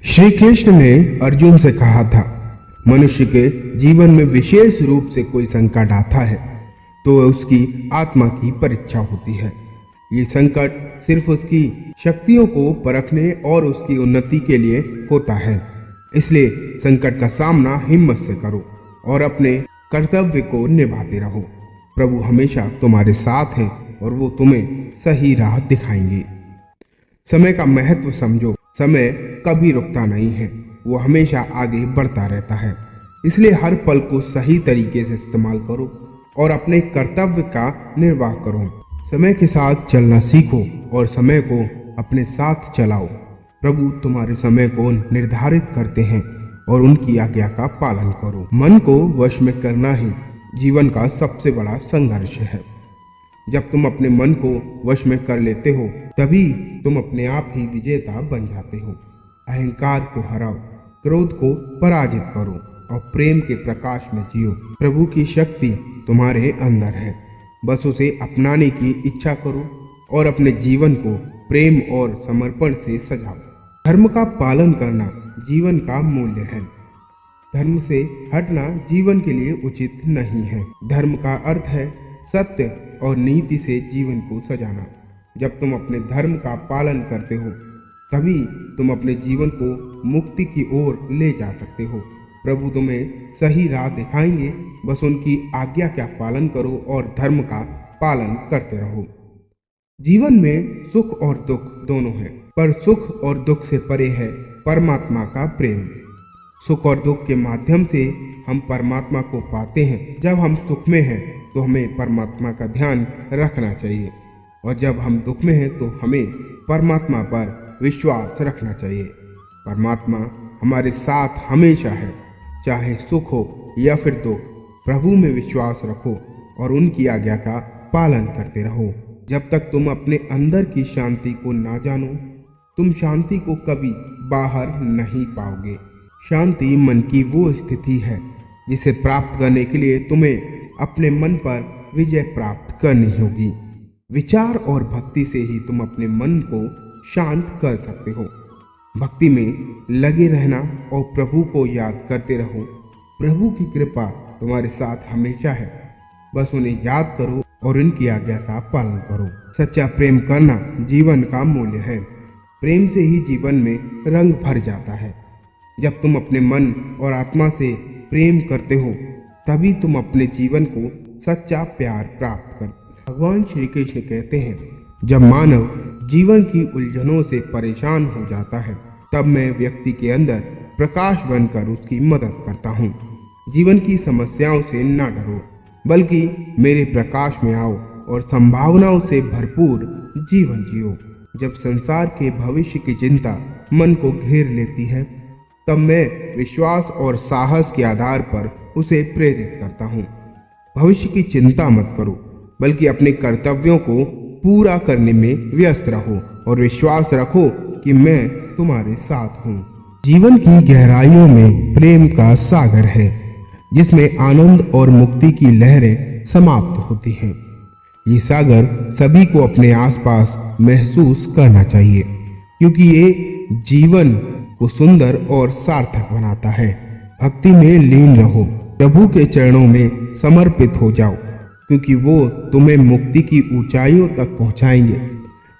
श्री कृष्ण ने अर्जुन से कहा था, मनुष्य के जीवन में विशेष रूप से कोई संकट आता है तो उसकी आत्मा की परीक्षा होती है। ये संकट सिर्फ उसकी शक्तियों को परखने और उसकी उन्नति के लिए होता है। इसलिए संकट का सामना हिम्मत से करो और अपने कर्तव्य को निभाते रहो। प्रभु हमेशा तुम्हारे साथ है और वो तुम्हें सही राह दिखाएंगे। समय का महत्व समझो। समय कभी रुकता नहीं है, वो हमेशा आगे बढ़ता रहता है। इसलिए हर पल को सही तरीके से इस्तेमाल करो और अपने कर्तव्य का निर्वाह करो। समय के साथ चलना सीखो और समय को अपने साथ चलाओ। प्रभु तुम्हारे समय को निर्धारित करते हैं और उनकी आज्ञा का पालन करो। मन को वश में करना ही जीवन का सबसे बड़ा संघर्ष है। जब तुम अपने मन को वश में कर लेते हो तभी तुम अपने आप ही विजेता बन जाते हो। अहंकार को हराओ, क्रोध को पराजित करो और प्रेम के प्रकाश में जियो। प्रभु की शक्ति तुम्हारे अंदर है, बस उसे अपनाने की इच्छा करो और अपने जीवन को प्रेम और समर्पण से सजाओ। धर्म का पालन करना जीवन का मूल्य है। धर्म से हटना जीवन के लिए उचित नहीं है। धर्म का अर्थ है सत्य और नीति से जीवन को सजाना। जब तुम अपने धर्म का पालन करते हो तभी तुम अपने जीवन को मुक्ति की ओर ले जा सकते हो। प्रभु तुम्हें सही राह दिखाएंगे, बस उनकी आज्ञा का पालन करो और धर्म का पालन करते रहो। जीवन में सुख और दुख दोनों हैं, पर सुख और दुख से परे है परमात्मा का प्रेम। सुख और दुख के माध्यम से हम परमात्मा को पाते हैं। जब हम सुख में हैं तो हमें परमात्मा का ध्यान रखना चाहिए और जब हम दुख में हैं तो हमें परमात्मा पर विश्वास रखना चाहिए। परमात्मा हमारे साथ हमेशा है, चाहे सुख हो या फिर दुख। प्रभु में विश्वास रखो और उनकी आज्ञा का पालन करते रहो। जब तक तुम अपने अंदर की शांति को ना जानो, तुम शांति को कभी बाहर नहीं पाओगे। शांति मन की वो स्थिति है जिसे प्राप्त करने के लिए तुम्हें अपने मन पर विजय प्राप्त करनी होगी। विचार और भक्ति से ही तुम अपने मन को शांत कर सकते हो। भक्ति में लगे रहना और प्रभु को याद करते रहो। प्रभु की कृपा तुम्हारे साथ हमेशा है, बस उन्हें याद करो और उनकी आज्ञा का पालन करो। सच्चा प्रेम करना जीवन का मूल्य है। प्रेम से ही जीवन में रंग भर जाता है। जब तुम अपने मन और आत्मा से प्रेम करते हो तभी तुम अपने जीवन को सच्चा प्यार प्राप्त कर। भगवान श्री कृष्ण कहते हैं, जब मानव जीवन की उलझनों से परेशान हो जाता है तब मैं व्यक्ति के अंदर प्रकाश बनकर उसकी मदद करता हूँ। जीवन की समस्याओं से ना डरो, बल्कि मेरे प्रकाश में आओ और संभावनाओं से भरपूर जीवन जियो। जब संसार के भविष्य की चिंता मन को घेर लेती है तब मैं विश्वास और साहस के आधार पर उसे प्रेरित करता हूँ। भविष्य की चिंता मत करो, बल्कि अपने कर्तव्यों को पूरा करने में व्यस्त रहो और विश्वास रखो कि मैं तुम्हारे साथ हूँ। जीवन की गहराइयों में प्रेम का सागर है, जिसमें आनंद और मुक्ति की लहरें समाप्त होती हैं। ये सागर सभी को अपने आसपास महसूस करना चाहिए, क्योंकि ये जीवन को सुंदर और सार्थक बनाता है। भक्ति में लीन रहो, प्रभु के चरणों में समर्पित हो जाओ, क्योंकि वो तुम्हें मुक्ति की ऊंचाइयों तक पहुंचाएंगे।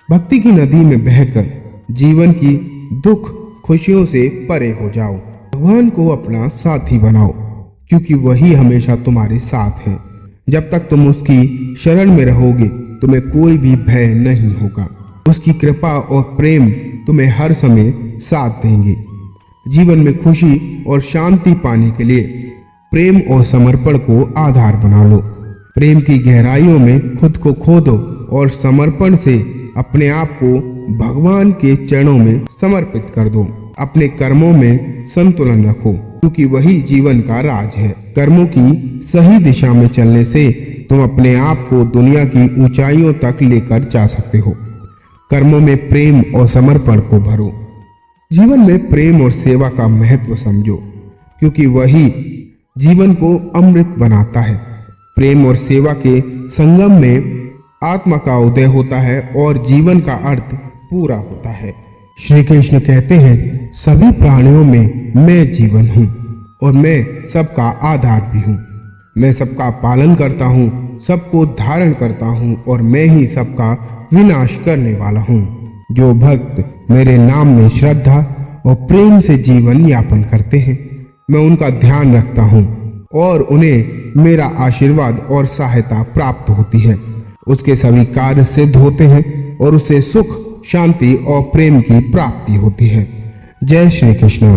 भक्ति की नदी में बहकर जीवन की दुख खुशियों से परे हो जाओ। भगवान को अपना साथी बनाओ, क्योंकि वही हमेशा तुम्हारे साथ है। जब तक तुम उसकी शरण में रहोगे तुम्हें कोई भी भय नहीं होगा। उसकी कृपा और प्रेम तुम्हें हर समय साथ देंगे। जीवन में खुशी और शांति पाने के लिए प्रेम और समर्पण को आधार बना लो। प्रेम की गहराइयों में खुद को खो दो और समर्पण से अपने आप को भगवान के चरणों में समर्पित कर दो। अपने कर्मों में संतुलन रखो, क्योंकि वही जीवन का राज है। कर्मों की सही दिशा में चलने से तुम अपने आप को दुनिया की ऊंचाइयों तक लेकर जा सकते हो। कर्मों में प्रेम और समर्पण को भरो। जीवन में प्रेम और सेवा का महत्व समझो, क्योंकि वही जीवन को अमृत बनाता है। प्रेम और सेवा के संगम में आत्मा का उदय होता है और जीवन का अर्थ पूरा होता है। श्री कृष्ण कहते हैं, सभी प्राणियों में मैं जीवन हूँ और मैं सबका आधार भी हूँ। मैं सबका पालन करता हूँ, सबको धारण करता हूँ और मैं ही सबका विनाश करने वाला हूँ। जो भक्त मेरे नाम में श्रद्धा और प्रेम से जीवन यापन करते हैं, मैं उनका ध्यान रखता हूँ और उन्हें मेरा आशीर्वाद और सहायता प्राप्त होती है। उसके सभी कार्य सिद्ध होते हैं और उसे सुख, शांति और प्रेम की प्राप्ति होती है। जय श्री कृष्ण।